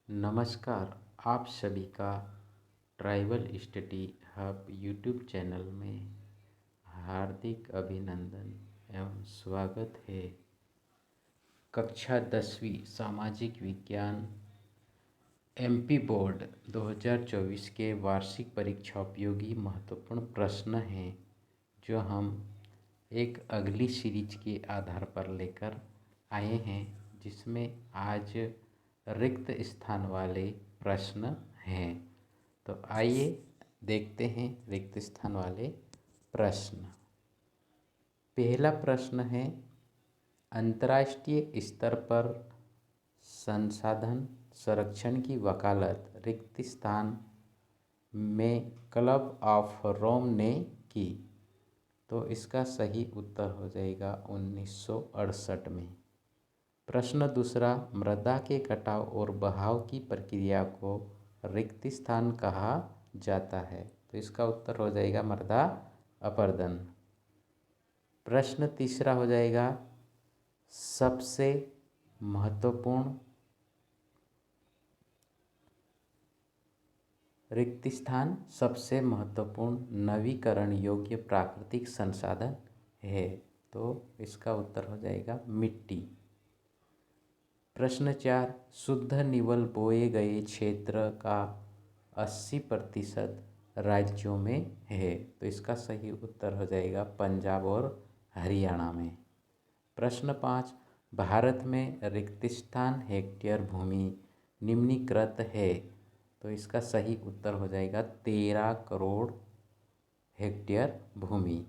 नमस्कार। आप सभी का tribal study hub YouTube channel में हार्दिक अभिनंदन एवं स्वागत है। कक्षा 10वीं सामाजिक विज्ञान एमपी बोर्ड 2024 के वार्षिक परीक्षा उपयोगी महत्वपूर्ण प्रश्न हैं जो हम एक अगली सीरीज के आधार पर लेकर आए हैं, जिसमें आज रिक्त स्थान वाले प्रश्न हैं। तो आइए देखते हैं रिक्त स्थान वाले प्रश्न। पहला प्रश्न है, अंतर्राष्ट्रीय स्तर पर संसाधन संरक्षण की वकालत रिक्त स्थान में क्लब ऑफ रोम ने की। तो इसका सही उत्तर हो जाएगा 1968 में। प्रश्न दूसरा, मृदा के कटाव और बहाव की प्रक्रिया को रिक्त स्थान कहा जाता है। तो इसका उत्तर हो जाएगा मृदा अपरदन। प्रश्न तीसरा हो जाएगा, सबसे महत्वपूर्ण रिक्त स्थान सबसे महत्वपूर्ण नवीकरण योग्य प्राकृतिक संसाधन है। तो इसका उत्तर हो जाएगा मिट्टी। प्रश्न 4, शुद्ध निवल बोए गए क्षेत्र का 80% राज्यों में है। तो इसका सही उत्तर हो जाएगा पंजाब और हरियाणा में। प्रश्न 5, भारत में रिक्त स्थान हेक्टेयर भूमि निम्नलिखित है। तो इसका सही उत्तर हो जाएगा 13 करोड़ हेक्टेयर भूमि।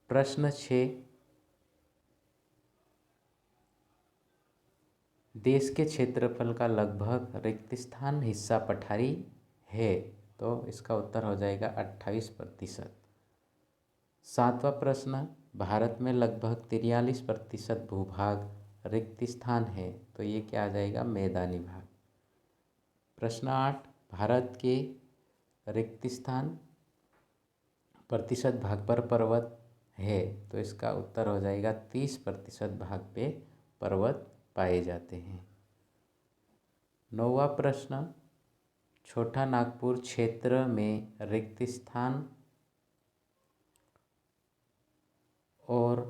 प्रश्न 6, देश के क्षेत्रफल का लगभग रिक्त स्थान हिस्सा पठारी है। तो इसका उत्तर हो जाएगा 28%। सातवां प्रश्न, भारत में लगभग 43% भूभाग रिक्त स्थान है। तो ये क्या आ जाएगा, मैदानी भाग। प्रश्न 8, भारत के रिक्त स्थान प्रतिशत भाग पर पर्वत है। तो इसका उत्तर हो जाएगा 30% भाग पे पर्वत पाए जाते हैं। 9वां प्रश्न, छोटा नागपुर क्षेत्र में रिक्त स्थान और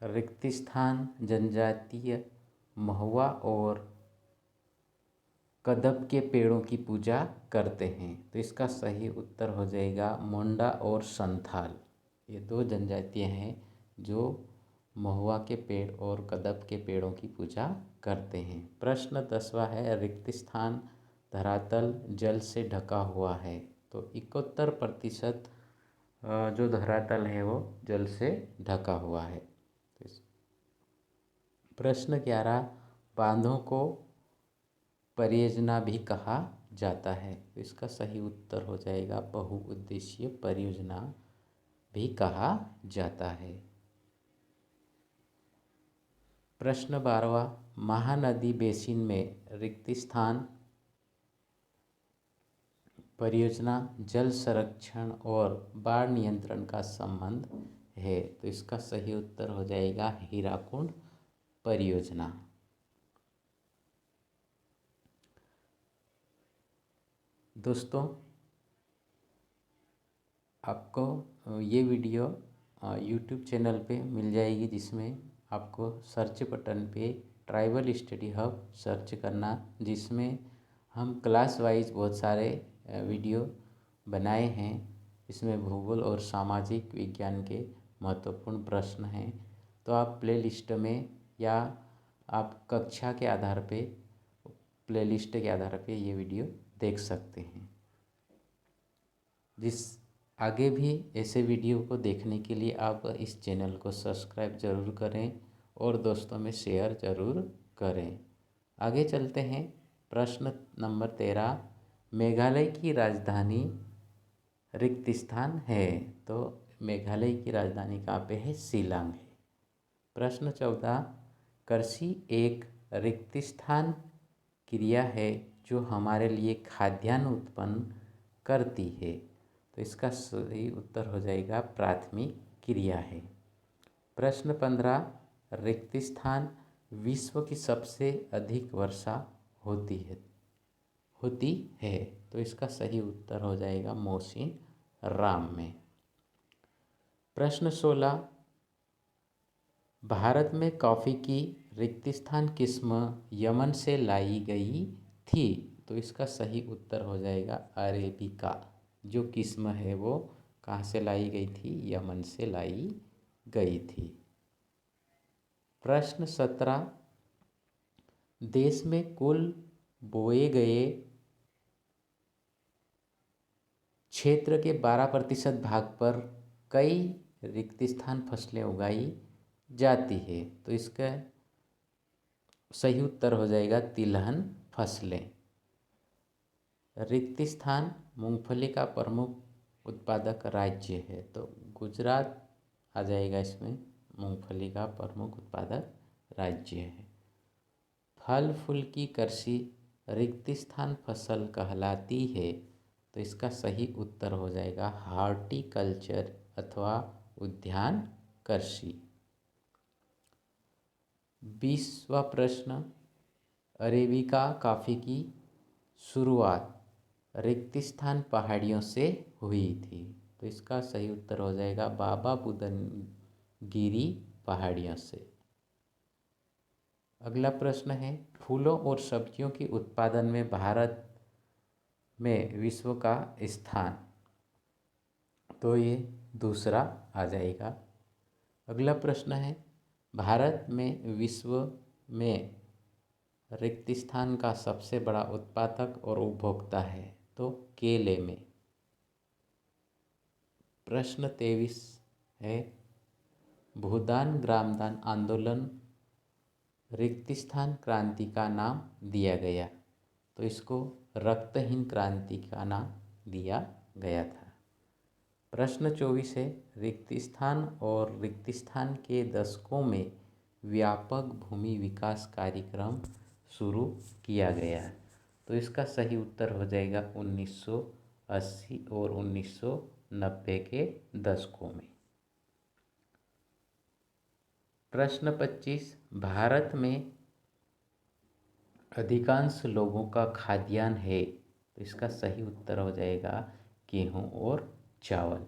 रिक्त स्थान जनजातीय महुआ और कदब के पेड़ों की पूजा करते हैं। तो इसका सही उत्तर हो जाएगा मुंडा और संथाल। ये दो जनजातियां हैं जो महुआ के पेड़ और कदब के पेड़ों की पूजा करते हैं। प्रश्न 10वां है, रिक्त स्थान धरातल जल से ढका हुआ है। तो 71% जो धरातल है वो जल से ढका हुआ है। प्रश्न 11, बांधों को परियोजना भी कहा जाता है। तो इसका सही उत्तर हो जाएगा बहुउद्देशीय परियोजना भी कहा जाता है। प्रश्न 12वां, महानदी बेसिन में रिक्त स्थान परियोजना जल संरक्षण और बाढ़ नियंत्रण का संबंध है। तो इसका सही उत्तर हो जाएगा हीराकुंड परियोजना। दोस्तों, आपको ये वीडियो यूट्यूब चैनल पे मिल जाएगी, जिसमें आपको सर्च बटन पे ट्राइबल स्टडी हब सर्च करना, जिसमें हम क्लास वाइज बहुत सारे वीडियो बनाए हैं। इसमें भूगोल और सामाजिक विज्ञान के महत्वपूर्ण प्रश्न हैं। तो आप प्लेलिस्ट में या आप कक्षा के आधार पे प्लेलिस्ट के आधार पे ये वीडियो देख सकते हैं। जिस आगे भी ऐसे वीडियो को देखने के लिए आप इस चैनल को सब्सक्राइब ज़रूर करें और दोस्तों में शेयर ज़रूर करें। आगे चलते हैं। प्रश्न नंबर 13, मेघालय की राजधानी रिक्त स्थान है। तो मेघालय की राजधानी कहाँ पे है, शिलांग है। प्रश्न 14, कृषि एक रिक्त स्थान क्रिया है जो हमारे लिए खाद्यान्न उत्पन्न करती है। तो इसका सही उत्तर हो जाएगा प्राथमिक क्रिया है। प्रश्न 15, रिक्त स्थान विश्व की सबसे अधिक वर्षा होती है तो इसका सही उत्तर हो जाएगा मोहसिन राम में। प्रश्न 16, भारत में कॉफ़ी की रेगिस्तान किस्म यमन से लाई गई थी तो इसका सही उत्तर हो जाएगा अरेबिका। जो किस्म है वो कहाँ से लाई गई थी? यमन से लाई गई थी। प्रश्न 17, देश में कुल बोए गए क्षेत्र के 12% भाग पर कई रेगिस्तान फसलें उगाई जाती है तो इसका सही उत्तर हो जाएगा तिलहन फसलें। रेगिस्तान मूंगफली का प्रमुख उत्पादक राज्य है तो गुजरात आ जाएगा इसमें, मूंगफली का प्रमुख उत्पादक राज्य है। फल फूल की कृषि रेगिस्तान फसल कहलाती है तो इसका सही उत्तर हो जाएगा हॉर्टिकल्चर अथवा उद्यान कृषि। 20वां प्रश्न, अरेबिका कॉफ़ी की शुरुआत रेगिस्तान पहाड़ियों से हुई थी तो इसका सही उत्तर हो जाएगा बाबा बुदनगिरी पहाड़ियों से। अगला प्रश्न है, फूलों और सब्जियों के उत्पादन में भारत में विश्व का स्थान, तो ये दूसरा आ जाएगा। अगला प्रश्न है, भारत में विश्व में रेगिस्तान का सबसे बड़ा उत्पादक और उपभोक्ता है तो केले में। प्रश्न 23 है, भूदान ग्रामदान आंदोलन रेगिस्तान क्रांति का नाम दिया गया तो इसको रक्तहीन क्रांति का नाम दिया गया था। प्रश्न 24 है, रेगिस्तान और रेगिस्तान के दशकों में व्यापक भूमि विकास कार्यक्रम शुरू किया गया है तो इसका सही उत्तर हो जाएगा 1980 और 1990 के दशकों में। प्रश्न 25, भारत में अधिकांश लोगों का खाद्यान्न है तो इसका सही उत्तर हो जाएगा गेहूं और चावल।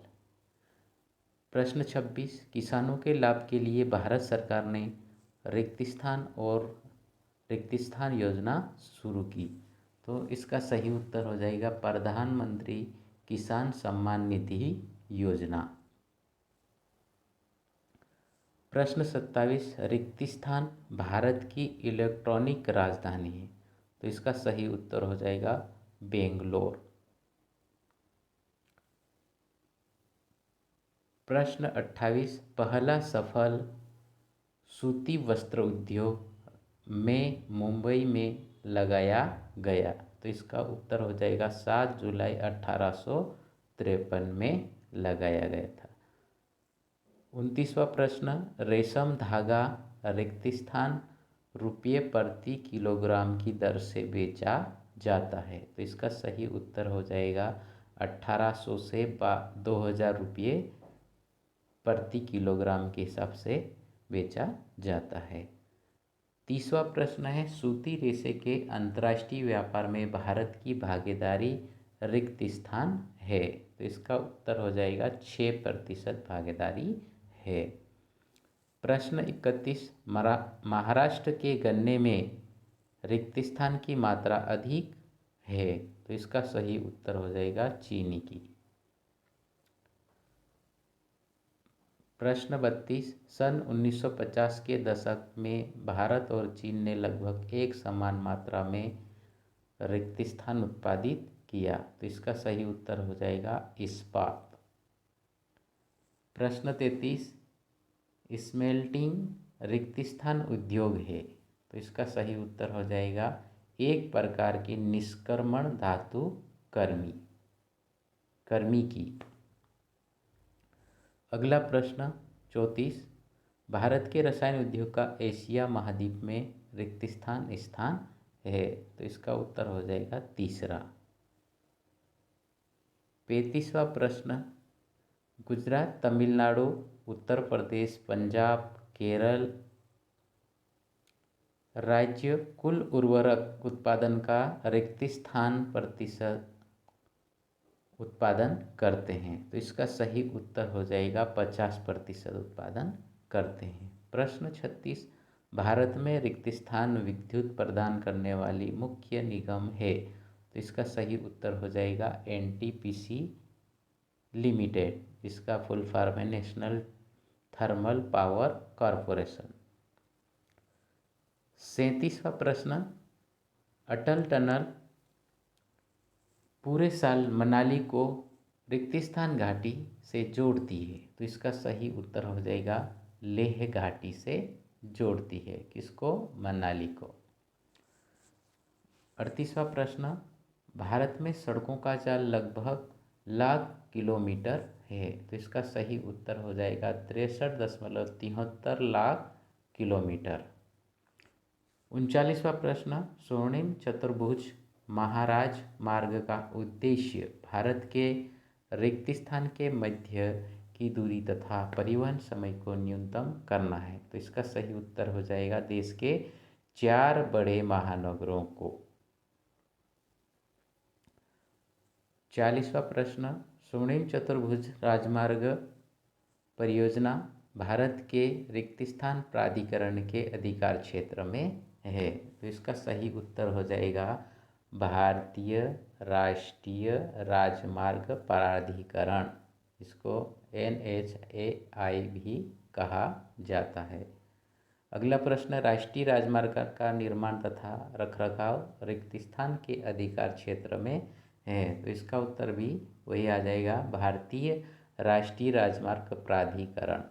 प्रश्न 26, किसानों के लाभ के लिए भारत सरकार ने रेगिस्तान योजना शुरू की तो इसका सही उत्तर हो जाएगा प्रधानमंत्री किसान सम्मान निधि योजना। प्रश्न 27, रेगिस्तान भारत की इलेक्ट्रॉनिक राजधानी है तो इसका सही उत्तर हो जाएगा बेंगलोर। प्रश्न 28, पहला सफल सूती वस्त्र उद्योग में मुंबई में लगाया गया तो इसका उत्तर हो जाएगा 7 जुलाई 1853 में लगाया गया था। 29वां प्रश्न, रेशम धागा रेगिस्तान रुपये प्रति किलोग्राम की दर से बेचा जाता है तो इसका सही उत्तर हो जाएगा 1800 से 2000 रुपये प्रति किलोग्राम के हिसाब से बेचा जाता है। 30वां प्रश्न है, सूती रेशे के अंतर्राष्ट्रीय व्यापार में भारत की भागीदारी रेगिस्तान है तो इसका उत्तर हो जाएगा 6% भागीदारी है। प्रश्न 31, महाराष्ट्र के गन्ने में रेगिस्तान की मात्रा अधिक है तो इसका सही उत्तर हो जाएगा चीनी की। प्रश्न 32, सन 1950 के दशक में भारत और चीन ने लगभग एक समान मात्रा में रेगिस्तान उत्पादित किया तो इसका सही उत्तर हो जाएगा इस्पात। प्रश्न 33, स्मेल्टिंग रेगिस्तान उद्योग है तो इसका सही उत्तर हो जाएगा एक प्रकार की निष्क्रमण धातु कर्मी की। अगला प्रश्न 34, भारत के रसायन उद्योग का एशिया महाद्वीप में रेगिस्तान स्थान है तो इसका उत्तर हो जाएगा तीसरा। 35वां प्रश्न, गुजरात, तमिलनाडु, उत्तर प्रदेश, पंजाब, केरल राज्य कुल उर्वरक उत्पादन का रिक्त स्थान प्रतिशत उत्पादन करते हैं? तो इसका सही उत्तर हो जाएगा 50% उत्पादन करते हैं। प्रश्न 36, भारत में रिक्त स्थान विद्युत प्रदान करने वाली मुख्य निगम है? तो इसका सही उत्तर हो जाएगा एनटीपीसी लिमिटेड। इसका फुल फॉर्म है नेशनल थर्मल पावर कॉरपोरेशन। 37वां प्रश्न, अटल टनल पूरे साल मनाली को रिक्तिस्थान घाटी से जोड़ती है? तो इसका सही उत्तर हो जाएगा लेह घाटी से जोड़ती है। किसको? मनाली को। 38वां प्रश्न, भारत में सड़कों का जाल लगभग लाख किलोमीटर है? तो इसका सही उत्तर हो जाएगा 63.73 लाख किलोमीटर। 39वां प्रश्न, स्वर्णिम चतुर्भुज महाराज मार्ग का उद्देश्य भारत के रिक्तिस्थान के मध्य की दूरी तथा परिवहन समय को न्यूनतम करना है? तो इसका सही उत्तर हो जाएगा देश के 4 बड़े महानगरों को। 40वां प्रश्न, स्वर्णिम चतुर्भुज राजमार्ग परियोजना भारत के रिक्तिस्थान प्राधिकरण के अधिकार क्षेत्र में है? तो इसका सही उत्तर हो जाएगा भारतीय राष्ट्रीय राजमार्ग प्राधिकरण। इसको NHAI भी कहा जाता है। अगला प्रश्न, राष्ट्रीय राजमार्ग का निर्माण तथा रखरखाव रिक्तिस्थान के अधिकार क्षेत्र में है? तो इसका उत्तर भी वही आ जाएगा भारतीय राष्ट्रीय राजमार्ग प्राधिकरण।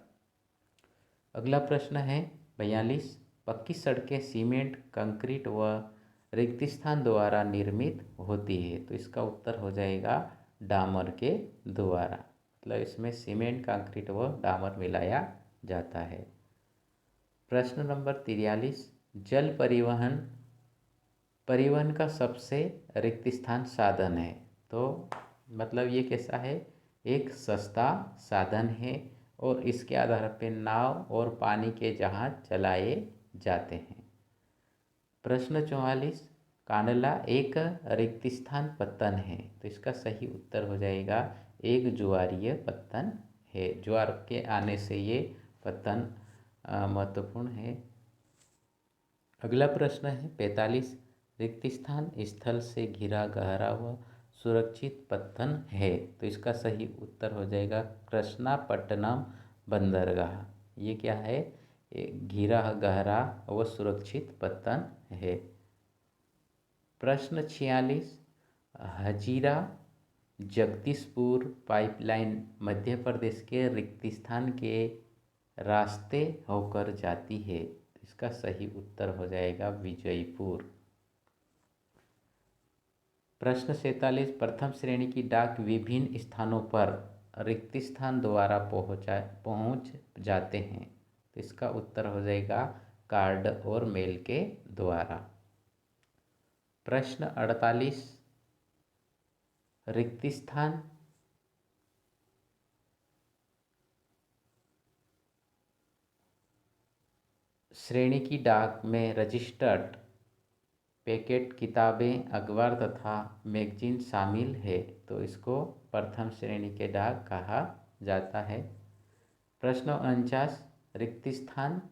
अगला प्रश्न है 42, पक्की सड़कें सीमेंट, कंक्रीट व रिक्तिस्थान द्वारा निर्मित होती है? तो इसका उत्तर हो जाएगा डामर के द्वारा। मतलब इसमें सीमेंट, कंक्रीट व डामर मिलाया जाता है। प्रश्न नंबर 43, जल परिवहन का सबसे रिक्तिस्थान साधन है? तो मतलब ये कैसा है? एक सस्ता साधन है और इसके आधार पर नाव और पानी के जहाज चलाए जाते हैं। प्रश्न 44, कांडला एक रिक्तिस्थान पत्तन है? तो इसका सही उत्तर हो जाएगा एक ज्वारीय पत्तन है। ज्वार के आने से ये पत्तन महत्वपूर्ण है। अगला प्रश्न है 45, रिक्तिस्थान स्थल से घिरा गहरा व सुरक्षित पत्तन है? तो इसका सही उत्तर हो जाएगा कृष्णापट्टनम बंदरगाह। ये क्या है? घिरा गहरा व सुरक्षित पत्तन है। प्रश्न 46, हजीरा जगदीशपुर पाइपलाइन मध्य प्रदेश के रिक्तिस्थान के रास्ते होकर जाती है? इसका सही उत्तर हो जाएगा विजयपुर। प्रश्न 47, प्रथम श्रेणी की डाक विभिन्न स्थानों पर रिक्तिस्थान द्वारा पहुंच जाते हैं? तो इसका उत्तर हो जाएगा कार्ड और मेल के द्वारा। प्रश्न 48, रिक्तिस्थान श्रेणी की डाक में रजिस्टर्ड पैकेट किताबें, अखबार तथा मैगजीन शामिल है? तो इसको प्रथम श्रेणी के डाक कहा जाता है। प्रश्न 49, रिक्तिस्थान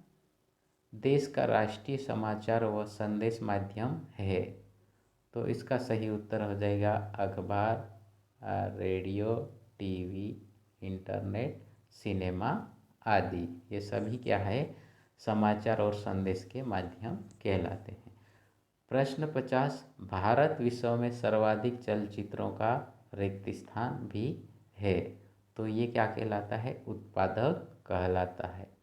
देश का राष्ट्रीय समाचार व संदेश माध्यम है? तो इसका सही उत्तर हो जाएगा अखबार, रेडियो, टीवी, इंटरनेट, सिनेमा आदि। ये सभी क्या है? समाचार और संदेश के माध्यम कहलाते हैं। प्रश्न 50, भारत विश्व में सर्वाधिक चलचित्रों का रिक्तिस्थान भी है? तो ये क्या कहलाता है? उत्पादक कहलाता है।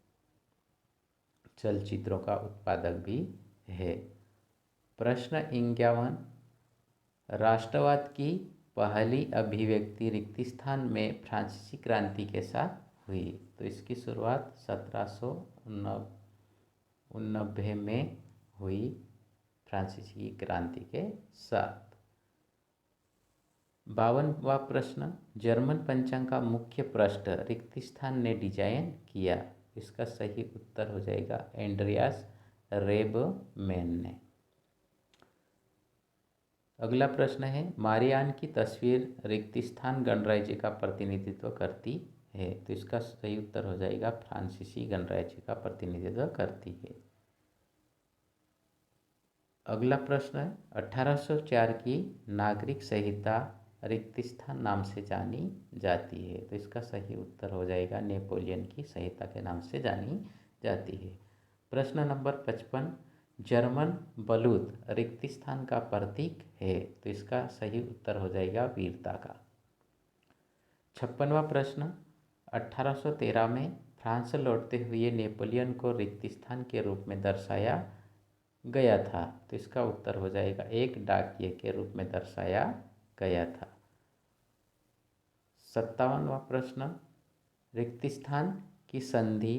चलचित्रों का उत्पादक भी है। प्रश्न 51, राष्ट्रवाद की पहली अभिव्यक्ति रिक्तिस्थान में फ्रांसीसी क्रांति के साथ हुई? तो इसकी शुरुआत 1789 में हुई फ्रांसीसी क्रांति के साथ। 52वां प्रश्न, जर्मन पंचांग का मुख्य पृष्ठ रिक्तिस्थान ने डिजाइन किया? इसका सही उत्तर हो जाएगा एंड्रियास रेबमैन ने। अगला प्रश्न है, मारियान की तस्वीर रिक्त स्थान गणराज्य का प्रतिनिधित्व करती है। तो इसका सही उत्तर हो जाएगा फ्रांसीसी गणराज्य का प्रतिनिधित्व करती है। अगला प्रश्न है, 1804 की नागरिक संहिता रिक्त स्थान नाम से जानी जाती है। तो इसका सही उत्तर हो जाएगा नेपोलियन की संहिता के नाम से जानी जाती है। प्रश्न नंबर 55, जर्मन बलूत रिक्त स्थान का प्रतीक है। तो इसका सही उत्तर हो जाएगा वीरता का। 56वां प्रश्न, 1813 में फ्रांस लौटते हुए नेपोलियन को रिक्त स्थान के रूप में दर्शाया गया था। तो इसका उत्तर हो जाएगा एक डाकिये के रूप में दर्शाया गया था। 57वां प्रश्न, रिक्त स्थान की संधि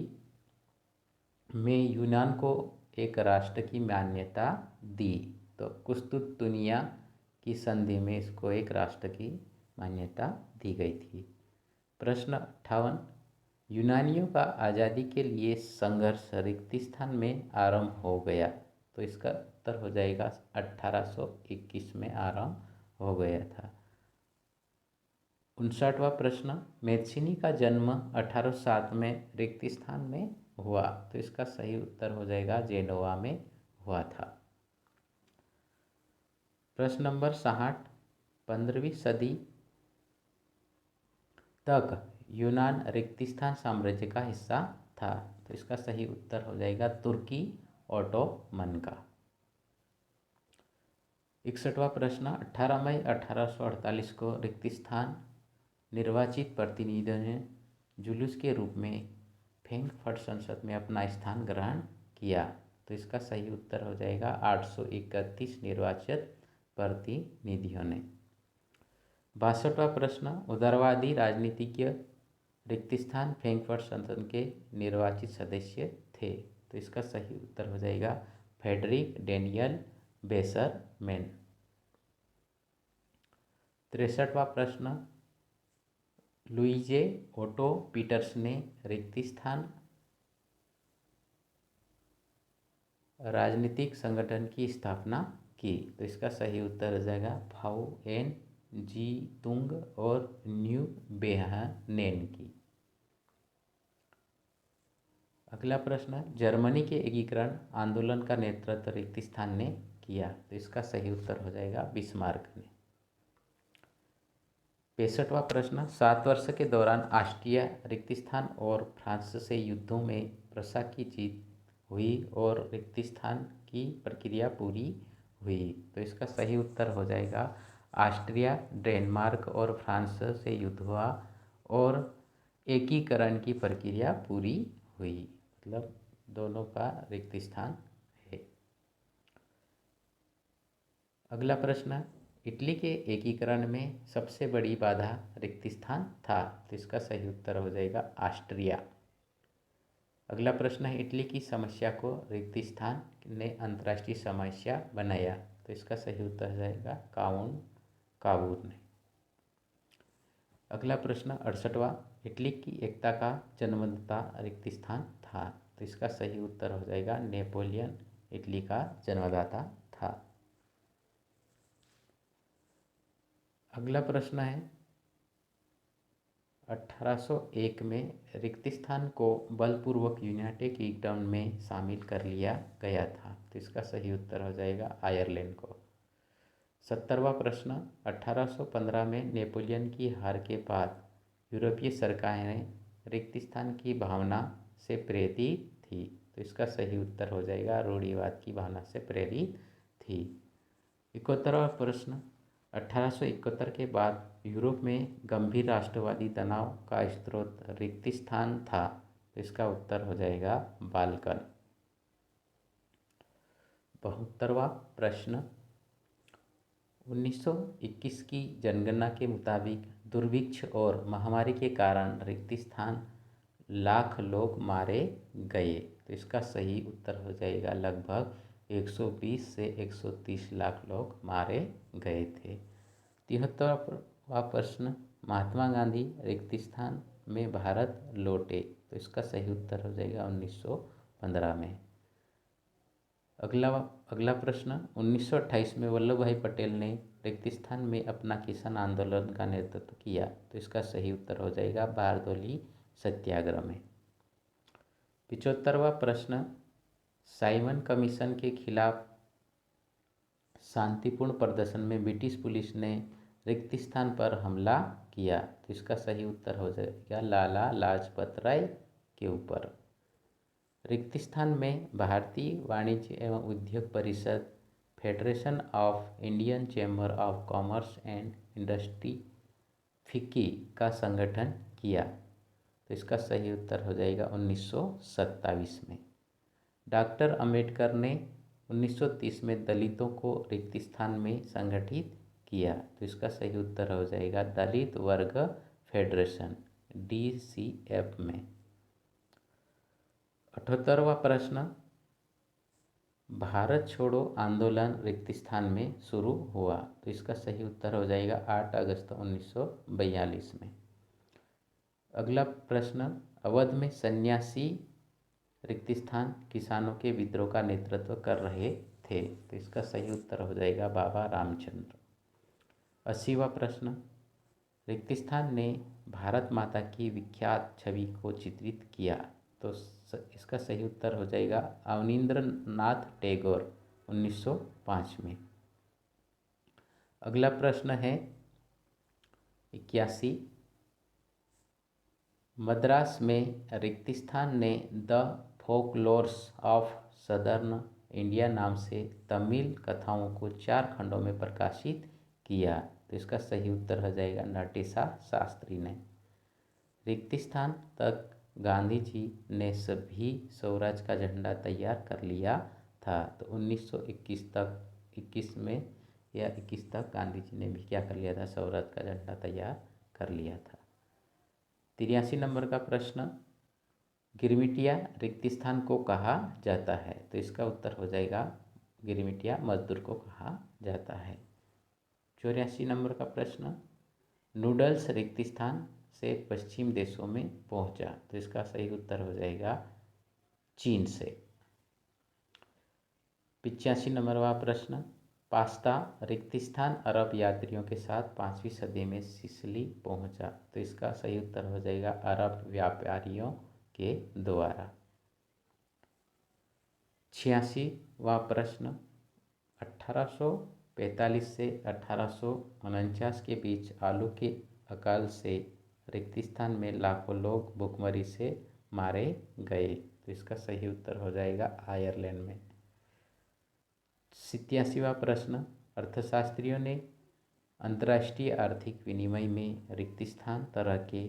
में यूनान को एक राष्ट्र की मान्यता दी। तो कुस्तुंतनिया की संधि में इसको एक राष्ट्र की मान्यता दी गई थी। प्रश्न 58, यूनानियों का आज़ादी के लिए संघर्ष रिक्त स्थान में आरंभ हो गया। तो इसका उत्तर हो जाएगा 1821 में आरंभ हो गया था। 59वां प्रश्न, मैक्सिनी का जन्म 1807 में रिक्त स्थान में हुआ। तो इसका सही उत्तर हो जाएगा जेनोवा में हुआ था। प्रश्न नंबर 60, 15वीं सदी तक यूनान रिक्त स्थान साम्राज्य का हिस्सा था। तो इसका सही उत्तर हो जाएगा तुर्की ओटोमन का। 61वां प्रश्न, 18 मई 1848 को रिक्त स्थान निर्वाचित प्रतिनिधियों ने जुलूस के रूप में फ्रैंकफर्ट संसद में अपना स्थान ग्रहण किया। तो इसका सही उत्तर हो जाएगा 831 निर्वाचित प्रतिनिधियों ने। 62वां प्रश्न, उदारवादी राजनीतिज्ञ रिक्त स्थान फ्रैंकफर्ट संसद के निर्वाचित सदस्य थे। तो इसका सही उत्तर हो जाएगा फ्रेडरिक डेनियल बेसरमैन। 63वां प्रश्न, लुइजे ओटो पीटर्स ने रिक्त स्थान राजनीतिक संगठन की स्थापना की। तो इसका सही उत्तर हो जाएगा फाउ एन जी तुंग और न्यू बेहनेन की। अगला प्रश्न, जर्मनी के एकीकरण आंदोलन का नेतृत्व रिक्त स्थान ने किया। तो इसका सही उत्तर हो जाएगा बिस्मार्क ने। 65वां प्रश्न, 7 वर्ष के दौरान ऑस्ट्रिया रिक्त स्थान और फ्रांस से युद्धों में प्रशा की जीत हुई और रिक्त स्थान की प्रक्रिया पूरी हुई। तो इसका सही उत्तर हो जाएगा ऑस्ट्रिया, डेनमार्क और फ्रांस से युद्ध हुआ और एकीकरण की प्रक्रिया पूरी हुई। मतलब दोनों का रिक्त स्थान है। अगला प्रश्न, इटली के एकीकरण में सबसे बड़ी बाधा रिक्त स्थान था। तो इसका सही उत्तर हो जाएगा ऑस्ट्रिया। अगला प्रश्न है, इटली की समस्या को रिक्त स्थान ने अंतर्राष्ट्रीय समस्या बनाया। तो इसका सही उत्तर हो जाएगा काउंट काबूर ने। अगला प्रश्न 68वां, इटली की एकता का जन्मदाता रिक्त स्थान था। तो इसका सही उत्तर हो जाएगा नेपोलियन इटली का जन्मदाता था। अगला प्रश्न है, 1801 में रिक्त स्थान को बलपूर्वक यूनाइटेड किंगडम में शामिल कर लिया गया था। तो इसका सही उत्तर हो जाएगा आयरलैंड को। 70वां प्रश्न, 1815 में नेपोलियन की हार के बाद यूरोपीय सरकारें रिक्त स्थान की भावना से प्रेरित थी। तो इसका सही उत्तर हो जाएगा रूढ़िवाद की भावना से प्रेरित थी। 71वां प्रश्न, 1871 के बाद यूरोप में गंभीर राष्ट्रवादी तनाव का स्रोत रिक्त स्थान था। तो इसका उत्तर हो जाएगा बाल्कन। 72वां प्रश्न, 1921 की जनगणना के मुताबिक दुर्भिक्ष और महामारी के कारण रिक्त स्थान लाख लोग मारे गए। तो इसका सही उत्तर हो जाएगा लगभग 120 से 130 लाख लोग मारे गए थे। 73वां प्रश्न, महात्मा गांधी रिक्त स्थान में भारत लौटे। तो इसका सही उत्तर हो जाएगा 1915 में। अगला अगला प्रश्न, 1928 में वल्लभ भाई पटेल ने रेगिस्तान में अपना किसान आंदोलन का नेतृत्व किया। तो इसका सही उत्तर हो जाएगा बारदोली सत्याग्रह में। 75वां प्रश्न, साइमन कमीशन के खिलाफ शांतिपूर्ण प्रदर्शन में ब्रिटिश पुलिस ने रेगिस्तान पर हमला किया। तो इसका सही उत्तर हो जाएगा लाला लाजपत राय के ऊपर। रेगिस्तान में भारतीय वाणिज्य एवं उद्योग परिषद, federation of Indian chamber of commerce and industry FICCI का संगठन किया। तो इसका सही उत्तर हो जाएगा 1927 में। डॉक्टर अंबेडकर ने 1930 में दलितों को रेगिस्तान में संगठित किया। तो इसका सही उत्तर हो जाएगा दलित वर्ग फेडरेशन DCF में। 78वां प्रश्न, भारत छोड़ो आंदोलन रेगिस्तान में शुरू हुआ। तो इसका सही उत्तर हो जाएगा 8 अगस्त 1942 में। अगला प्रश्न, अवध में सन्यासी रेगिस्तान किसानों के विद्रोह का नेतृत्व कर रहे थे। तो इसका सही उत्तर हो जाएगा बाबा रामचंद्र। 80वां प्रश्न, रेगिस्तान ने भारत माता की विख्यात छवि को चित्रित किया। तो इसका सही उत्तर हो जाएगा अवनींद्रनाथ टैगोर 1905 में। अगला प्रश्न है 81, मद्रास में रेगिस्तान ने the folklores of southern India नाम से तमिल कथाओं को 4 खंडों में प्रकाशित किया। तो इसका सही उत्तर हो जाएगा नटेशा शास्त्री ने। रेगिस्तान तक गांधी जी ने सभी स्वराज का झंडा तैयार कर लिया था। तो 1921 तक 21 में या 21 तक गांधी जी ने भी क्या कर लिया था, स्वराज का झंडा तैयार कर लिया था। 83 नंबर का प्रश्न, गिरमिटिया रेगिस्तान को कहा जाता है। तो इसका उत्तर हो जाएगा गिरमिटिया मजदूर को कहा जाता है। 84 नंबर का प्रश्न, नूडल्स रेगिस्तान से पश्चिम देशों में पहुंचा। तो इसका सही उत्तर हो जाएगा चीन से। 85 नंबरवा प्रश्न, पास्ता रेगिस्तान अरब यात्रियों के साथ 5वीं सदी में सिसिली पहुंचा। तो इसका सही उत्तर हो जाएगा अरब व्यापारियों के द्वारा। 86वां प्रश्न, 1845 से 1849 के बीच आलू के अकाल से रेगिस्तान में लाखों लोग भूखमरी से मारे गए। तो इसका सही उत्तर हो जाएगा आयरलैंड में। 87वां प्रश्न, अर्थशास्त्रियों ने अंतर्राष्ट्रीय आर्थिक विनिमय में रेगिस्तान तरह के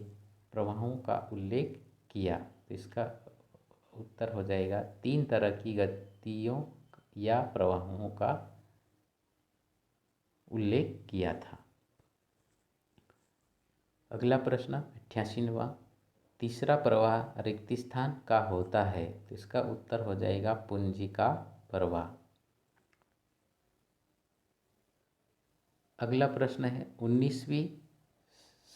प्रवाहों का उल्लेख किया। तो इसका उत्तर हो जाएगा 3 तरह की गतियों या प्रवाहों का उल्लेख किया था। अगला प्रश्न 88वां, तीसरा प्रवाह रेगिस्तान का होता है। तो इसका उत्तर हो जाएगा पूंजी का प्रवाह। अगला प्रश्न है 19वीं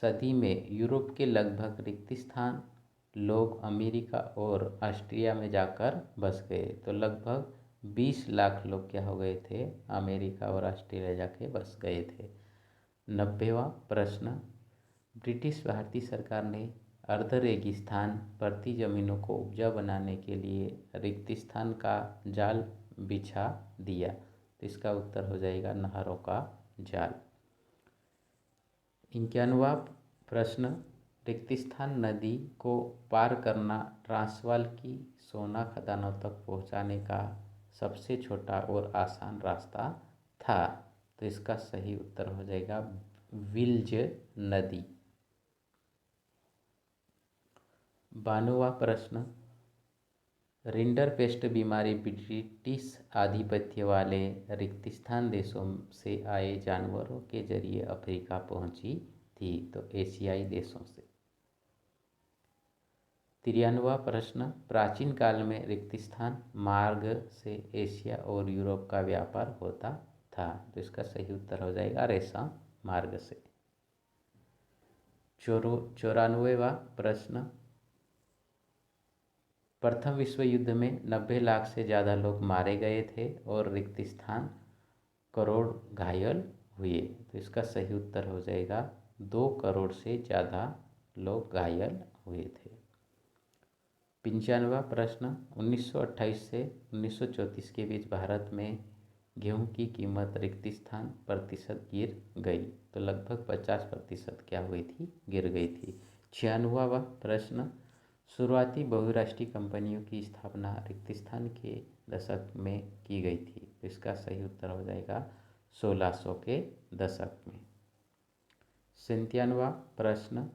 सदी में यूरोप के लगभग रेगिस्तान लोग अमेरिका और ऑस्ट्रिया में जाकर बस गए। तो लगभग 20 लाख लोग क्या हो गए थे, अमेरिका और ऑस्ट्रेलिया जाके बस गए थे। 90वां प्रश्न, ब्रिटिश भारतीय सरकार ने अर्ध रेगिस्तान परती जमीनों को उपजाऊ बनाने के लिए रेगिस्तान का जाल बिछा दिया। तो इसका उत्तर हो जाएगा नहरों का जाल। 91वां प्रश्न, रेगिस्तान नदी को पार करना ट्रांसवाल की सोना खदानों तक पहुंचाने का सबसे छोटा और आसान रास्ता था। तो इसका सही उत्तर हो जाएगा विल्ज नदी। 92वां प्रश्न, रिंडरपेस्ट बीमारी ब्रिटिश आधिपत्य वाले रेगिस्तान देशों से आए जानवरों के जरिए अफ्रीका पहुंची थी। तो एशियाई देशों से। 93वां प्रश्न, प्राचीन काल में रेगिस्तान मार्ग से एशिया और यूरोप का व्यापार होता था। तो इसका सही उत्तर हो जाएगा रेशम मार्ग से। 94वां प्रश्न, प्रथम विश्व युद्ध में 90 लाख से ज़्यादा लोग मारे गए थे और रिक्त स्थान करोड़ घायल हुए। तो इसका सही उत्तर हो जाएगा 2 करोड़ से ज़्यादा लोग घायल हुए थे। 95वां प्रश्न, 1928 से 1934 के बीच भारत में गेहूं की कीमत रिक्त स्थान प्रतिशत गिर गई। तो लगभग 50% क्या हुई थी, गिर गई थी। 96वां प्रश्न, शुरुआती बहुराष्ट्रीय कंपनियों की स्थापना रिक्त स्थान के दशक में की गई थी। तो इसका सही उत्तर हो जाएगा 1600 के दशक में। 97वां प्रश्न,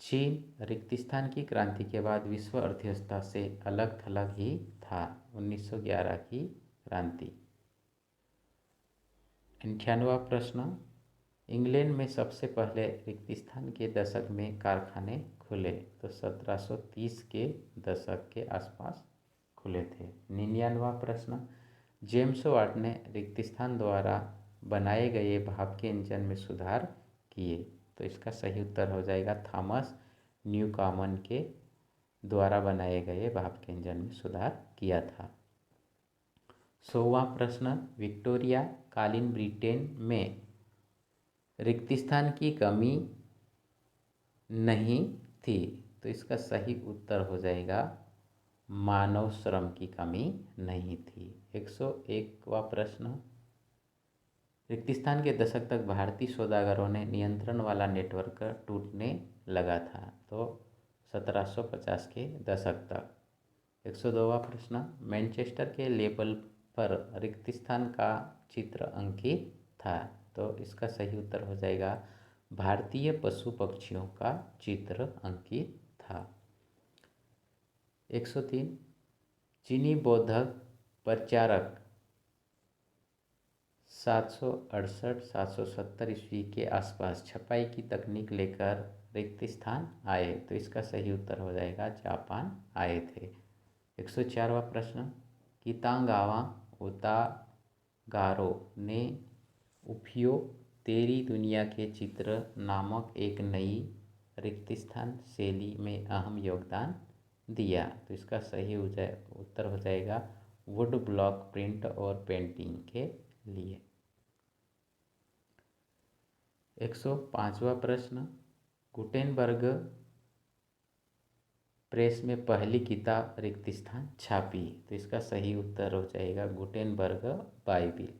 चीन रिक्त स्थान की क्रांति के बाद विश्व अर्थव्यवस्था से अलग थलग ही था। 1911 की क्रांति। 98वां प्रश्न, इंग्लैंड में सबसे पहले रिक्त स्थान के दशक में कारखाने खुले। तो 1730 के दशक के आसपास खुले थे। 99वां प्रश्न, जेम्स वाट ने रिक्त स्थान द्वारा बनाए गए भाप के इंजन में सुधार किए। तो इसका सही उत्तर हो जाएगा थॉमस न्यूकॉमन के द्वारा बनाए गए भाप के इंजन में सुधार किया था। 100वां प्रश्न, विक्टोरिया कालीन ब्रिटेन में रिक्त स्थान की कमी नहीं थी। तो इसका सही उत्तर हो जाएगा मानव श्रम की कमी नहीं थी। 101वां प्रश्न, रिक्त स्थान के दशक तक भारतीय सौदागरों ने नियंत्रण वाला नेटवर्क टूटने लगा था। तो 1750 के दशक तक। 102वां प्रश्न, मैनचेस्टर के लेबल पर रिक्त स्थान का चित्र अंकित था। तो इसका सही उत्तर हो जाएगा भारतीय पशु पक्षियों का चित्र अंकित था। 103, चीनी बौद्ध प्रचारक 768-770 ईस्वी के आसपास छपाई की तकनीक लेकर रिक्त स्थान आए। तो इसका सही उत्तर हो जाएगा जापान आए थे। 104वां प्रश्न, कितांगावा उतागारो ने उफियो तेरी दुनिया के चित्र नामक एक नई रिक्त स्थान शैली में अहम योगदान दिया। तो इसका सही उत्तर हो जाएगा वुड ब्लॉक प्रिंट और पेंटिंग के लिए। 105वां प्रश्न, गुटेनबर्ग प्रेस में पहली किताब रिक्त स्थान छापी। तो इसका सही उत्तर हो जाएगा गुटेनबर्ग बाइबिल।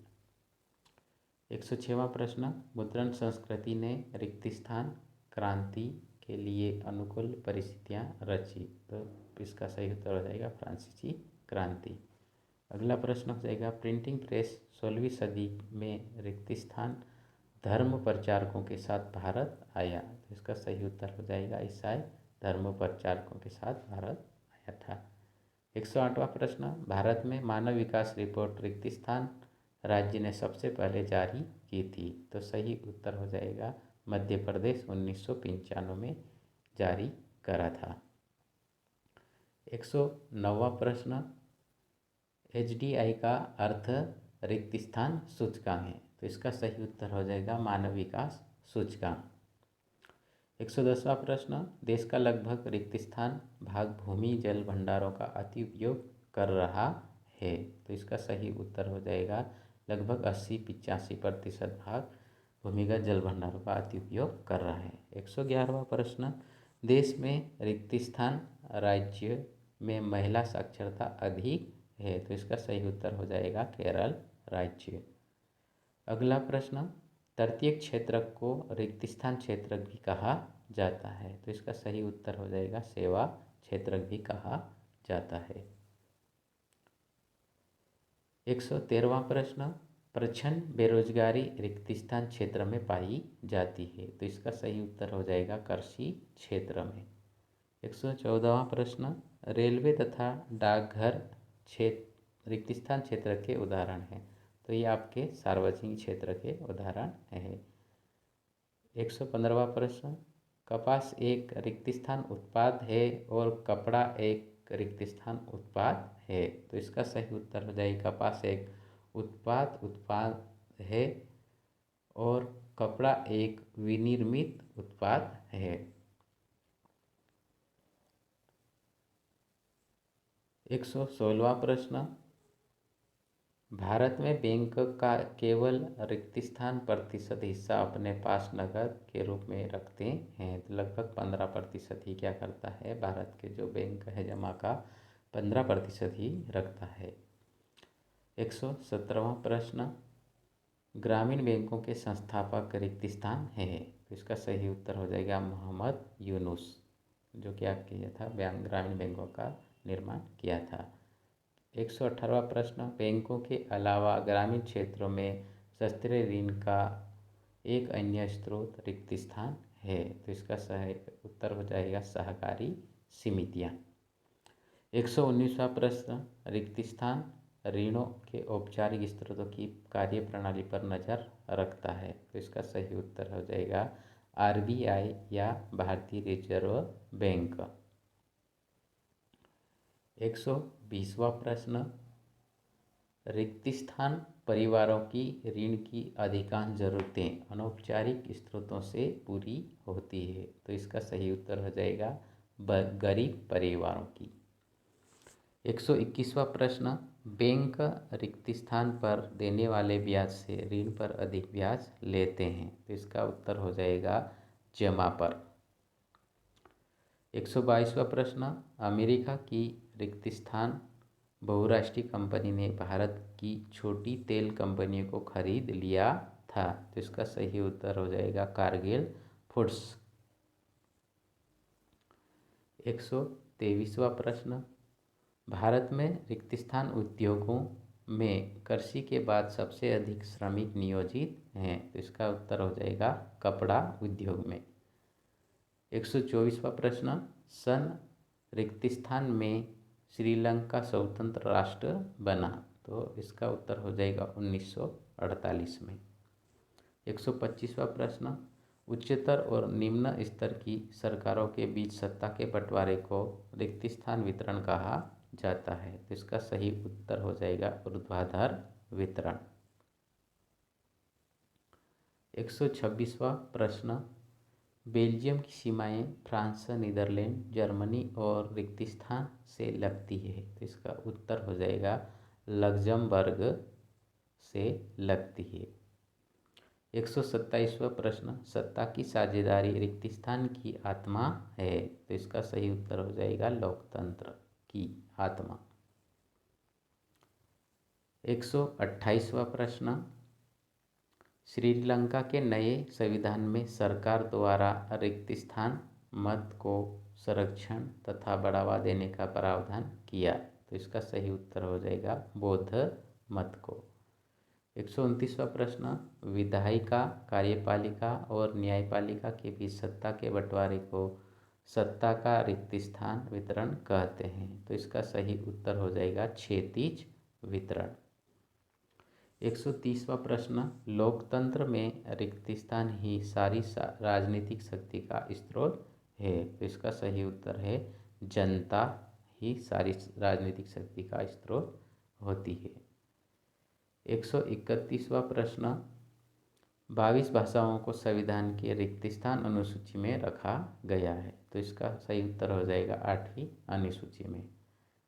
106वां प्रश्न, मुद्रण संस्कृति ने रिक्त स्थान क्रांति के लिए अनुकूल परिस्थितियां रची। तो इसका सही उत्तर हो जाएगा फ्रांसीसी क्रांति। अगला प्रश्न हो जाएगा, प्रिंटिंग प्रेस 16वीं सदी में रिक्त स्थान धर्म प्रचारकों के साथ भारत आया। तो इसका सही उत्तर हो जाएगा ईसाई धर्म प्रचारकों के साथ भारत आया था। 108वां प्रश्न, भारत में मानव विकास रिपोर्ट रिक्त स्थान राज्य ने सबसे पहले जारी की थी। तो सही उत्तर हो जाएगा मध्य प्रदेश 1995 में जारी करा था। 109वां प्रश्न, HDI का अर्थ रिक्त स्थान सूचकांक है। तो इसका सही उत्तर हो जाएगा मानव विकास सूचकांक। 110वां प्रश्न, देश का लगभग रिक्त स्थान भाग भूमि जल भंडारों का अति उपयोग कर रहा है। तो इसका सही उत्तर हो जाएगा लगभग 80-85% भाग भूमिगत जल भंडारों का अति उपयोग कर रहा है। 111वां प्रश्न, देश में रिक्त स्थान राज्य में महिला साक्षरता अधिक है। तो इसका सही उत्तर हो जाएगा केरल राज्य। अगला प्रश्न, तटीय क्षेत्र को रिक्त स्थान क्षेत्र भी कहा जाता है। तो इसका सही उत्तर हो जाएगा सेवा क्षेत्र भी कहा जाता है। 113वां प्रश्न, प्रच्छन्न बेरोजगारी रिक्त स्थान क्षेत्र में पाई जाती है। तो इसका सही उत्तर हो जाएगा कृषि क्षेत्र में। 114वां प्रश्न, रेलवे तथा डाकघर क्षेत्र रिक्त स्थान क्षेत्र के उदाहरण हैं। तो ये आपके सार्वजनिक क्षेत्र के उदाहरण हैं। 115वां प्रश्न, कपास एक रिक्त स्थान उत्पाद है और कपड़ा एक रिक्त स्थान उत्पाद है। तो इसका सही उत्तर हो जाएगा कपास एक उत्पाद है और कपड़ा एक विनिर्मित उत्पाद है। 116वां प्रश्न, भारत में बैंक का केवल रिक्त स्थान प्रतिशत हिस्सा अपने पास नकद के रूप में रखते हैं। तो लगभग 15% ही क्या करता है, भारत के जो बैंक है जमा का 15% ही रखता है। 117वां प्रश्न, ग्रामीण बैंकों के संस्थापक रिक्त स्थान है। तो इसका सही उत्तर हो जाएगा मोहम्मद यूनुस, जो क्या किया था, ग्रामीण बैंकों का निर्माण किया था। 118वां प्रश्न, बैंकों के अलावा ग्रामीण क्षेत्रों में सस्ते ऋण का एक अन्य स्रोत रिक्त स्थान है। तो इसका सही उत्तर हो जाएगा सहकारी समितियां। 119वां प्रश्न, रिक्त स्थान ऋणों के औपचारिक स्रोतों की कार्यप्रणाली पर नज़र रखता है। तो इसका सही उत्तर हो जाएगा आरबीआई या भारतीय रिजर्व बैंक। 120वां प्रश्न, रिक्त स्थान परिवारों की ऋण की अधिकांश ज़रूरतें अनौपचारिक स्रोतों से पूरी होती है। तो इसका सही उत्तर हो जाएगा गरीब परिवारों की। 121वां प्रश्न, बैंक रिक्त स्थान पर देने वाले ब्याज से ऋण पर अधिक ब्याज लेते हैं। तो इसका उत्तर हो जाएगा जमा पर। 122वां प्रश्न, अमेरिका की रिक्त स्थान बहुराष्ट्रीय कंपनी ने भारत की छोटी तेल कंपनियों को खरीद लिया था। तो इसका सही उत्तर हो जाएगा कारगिल फूड्स। 123वां प्रश्न, भारत में रिक्त स्थान उद्योगों में कृषि के बाद सबसे अधिक श्रमिक नियोजित हैं। तो इसका उत्तर हो जाएगा कपड़ा उद्योग में। 124वां प्रश्न, सन रिक्त स्थान में श्रीलंका स्वतंत्र राष्ट्र बना। तो इसका उत्तर हो जाएगा 1948 में। 125वां प्रश्न, उच्चतर और निम्न स्तर की सरकारों के बीच सत्ता के बंटवारे को रिक्त स्थान वितरण कहा जाता है। तो इसका सही उत्तर हो जाएगा ऊर्ध्वाधर वितरण। 126वां प्रश्न, बेल्जियम की सीमाएं फ्रांस, नीदरलैंड, जर्मनी और रिक्त स्थान से लगती है। तो इसका उत्तर हो जाएगा लक्जमबर्ग से लगती है। 127वां प्रश्न, सत्ता की साझेदारी रिक्त स्थान की आत्मा है। तो इसका सही उत्तर हो जाएगा लोकतंत्र की आत्मा। 128वां प्रश्न, श्रीलंका के नए संविधान में सरकार द्वारा रिक्त स्थान मत को संरक्षण तथा बढ़ावा देने का प्रावधान किया। तो इसका सही उत्तर हो जाएगा बौद्ध मत को। 129वां प्रश्न, विधायिका, कार्यपालिका और न्यायपालिका के बीच सत्ता के बंटवारे को सत्ता का रिक्त स्थान वितरण कहते हैं। तो इसका सही उत्तर हो जाएगा क्षैतिज वितरण। 130वां प्रश्न, लोकतंत्र में रिक्त स्थान ही सारी राजनीतिक शक्ति का स्रोत है। तो इसका सही उत्तर है जनता ही सारी राजनीतिक शक्ति का स्रोत होती है। 131वां प्रश्न, 22 भाषाओं को संविधान के रिक्त स्थान अनुसूची में रखा गया है। तो इसका सही उत्तर हो जाएगा 8वीं अनुसूची में।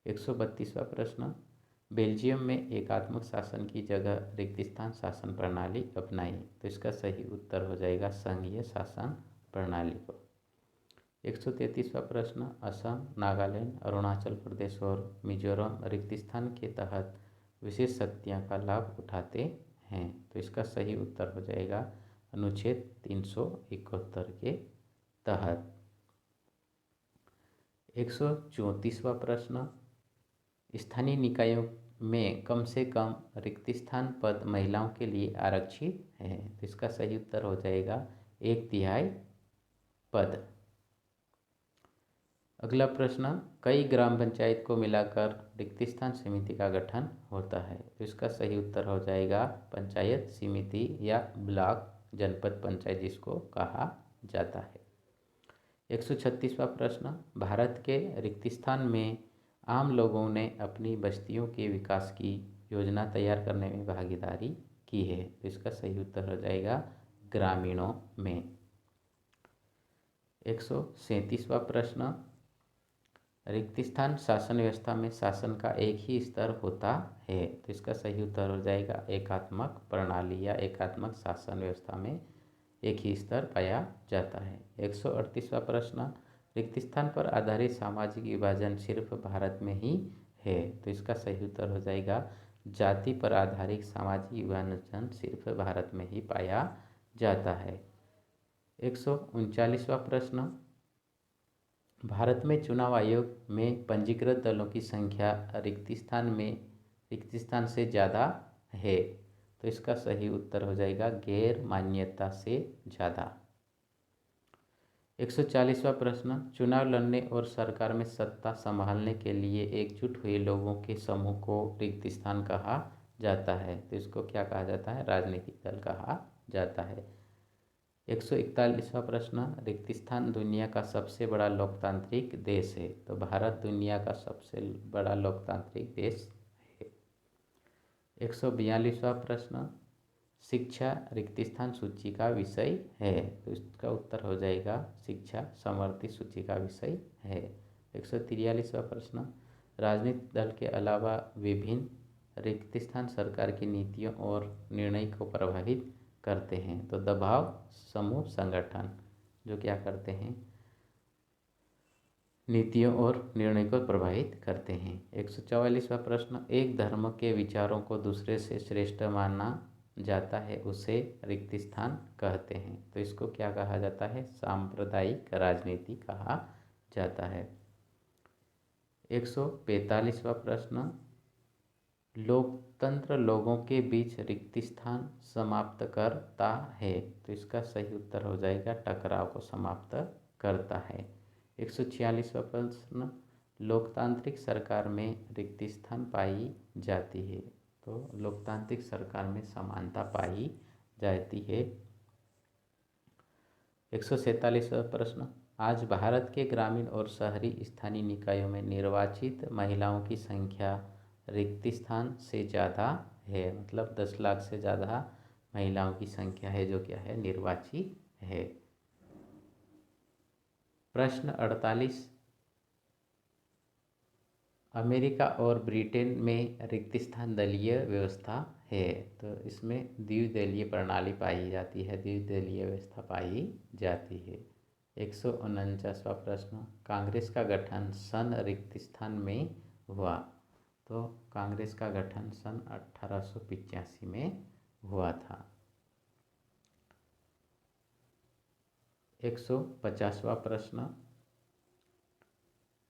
132वां प्रश्न, बेल्जियम में एकात्मक शासन की जगह रिक्त स्थान शासन प्रणाली अपनाई। तो इसका सही उत्तर हो जाएगा संघीय शासन प्रणाली को। 133वां प्रश्न, असम, नागालैंड, अरुणाचल प्रदेश और मिजोरम रिक्त स्थान के तहत विशेष शक्तियाँ का लाभ उठाते हैं। तो इसका सही उत्तर हो जाएगा अनुच्छेद 371 के तहत। 134वां प्रश्न, स्थानीय निकायों में कम से कम रिक्त स्थान पद महिलाओं के लिए आरक्षित हैं। तो इसका सही उत्तर हो जाएगा 1/3 पद। अगला प्रश्न, कई ग्राम पंचायत को मिलाकर रिक्त स्थान समिति का गठन होता है। तो इसका सही उत्तर हो जाएगा पंचायत समिति या ब्लॉक जनपद पंचायत जिसको कहा जाता है। 136वां प्रश्न, भारत के रिक्त स्थान में आम लोगों ने अपनी बस्तियों के विकास की योजना तैयार करने में भागीदारी की है। तो इसका सही उत्तर हो जाएगा ग्रामीणों में। 137वां प्रश्न, रिक्त स्थान शासन व्यवस्था में शासन का एक ही स्तर होता है, तो इसका सही उत्तर हो जाएगा एकात्मक प्रणाली या एकात्मक शासन व्यवस्था में एक ही स्तर पाया जाता है। 138वां प्रश्न, रिक्त स्थान पर आधारित सामाजिक विभाजन सिर्फ भारत में ही है, तो इसका सही उत्तर हो जाएगा जाति पर आधारित सामाजिक विभाजन सिर्फ भारत में ही पाया जाता है। 139वां प्रश्न, भारत में चुनाव आयोग में पंजीकृत दलों की संख्या रिक्त स्थान से ज़्यादा है, तो इसका सही उत्तर हो जाएगा गैर मान्यता से ज़्यादा। 140वां प्रश्न, चुनाव लड़ने और सरकार में सत्ता संभालने के लिए एकजुट हुए लोगों के समूह को रिक्त स्थान कहा जाता है, तो इसको क्या कहा जाता है, राजनीतिक दल कहा जाता है। 141वां प्रश्न, रिक्त स्थान दुनिया का सबसे बड़ा लोकतांत्रिक देश है, तो भारत दुनिया का सबसे बड़ा लोकतांत्रिक देश है। 142वां प्रश्न, शिक्षा रिक्त स्थान सूची का विषय है, तो इसका उत्तर हो जाएगा शिक्षा समवर्ती सूची का विषय है। 143वां प्रश्न, राजनीतिक दल के अलावा विभिन्न रिक्त स्थान सरकार की नीतियों और निर्णय को प्रभावित करते हैं, तो दबाव समूह संगठन जो क्या करते हैं, नीतियों और निर्णय को प्रभावित करते हैं। 144वां प्रश्न, एक धर्म के विचारों को दूसरे से श्रेष्ठ माना जाता है उसे रिक्त स्थान कहते हैं, तो इसको क्या कहा जाता है, सांप्रदायिक राजनीति कहा जाता है। 145वां प्रश्न, लोकतंत्र लोगों के बीच रिक्त स्थान समाप्त करता है, तो इसका सही उत्तर हो जाएगा टकराव को समाप्त करता है। 146वां प्रश्न, लोकतांत्रिक सरकार में रिक्त स्थान पाई जाती है, तो लोकतांत्रिक सरकार में समानता पाई जाती है। 147वां प्रश्न, आज भारत के ग्रामीण और शहरी स्थानीय निकायों में निर्वाचित महिलाओं की संख्या रिक्त स्थान से ज़्यादा है, मतलब 10 लाख से ज़्यादा महिलाओं की संख्या है जो क्या है, निर्वाचित है। प्रश्न 48, अमेरिका और ब्रिटेन में रिक्त स्थान दलीय व्यवस्था है, तो इसमें द्विदलीय प्रणाली पाई जाती है, द्विदलीय व्यवस्था पाई जाती है। 149वां प्रश्न, कांग्रेस का गठन सन रिक्त स्थान में हुआ, तो कांग्रेस का गठन सन 1885 में हुआ था। 150वां प्रश्न,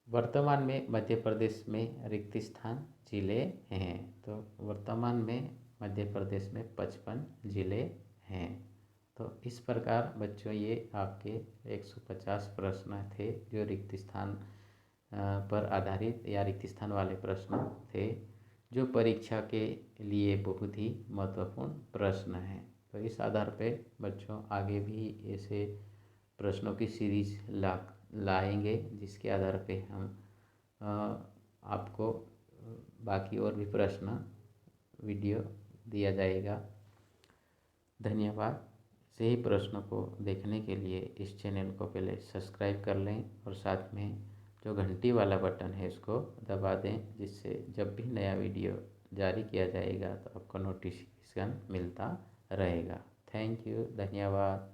वर्तमान में मध्य प्रदेश में रिक्त स्थान जिले हैं, तो वर्तमान में मध्य प्रदेश में 55 जिले हैं। तो इस प्रकार बच्चों ये आपके 150 प्रश्न थे जो रिक्त स्थान पर आधारित या रिक्त स्थान वाले प्रश्न थे, जो परीक्षा के लिए बहुत ही महत्वपूर्ण प्रश्न हैं। तो इस आधार पे बच्चों आगे भी ऐसे प्रश्नों की सीरीज लाएंगे, जिसके आधार पे हम आपको बाकी और भी प्रश्न वीडियो दिया जाएगा। धन्यवाद। सही प्रश्नों को देखने के लिए इस चैनल को पहले सब्सक्राइब कर लें और साथ में जो घंटी वाला बटन है उसको दबा दें, जिससे जब भी नया वीडियो जारी किया जाएगा तो आपको नोटिफिकेशन मिलता रहेगा। थैंक यू, धन्यवाद।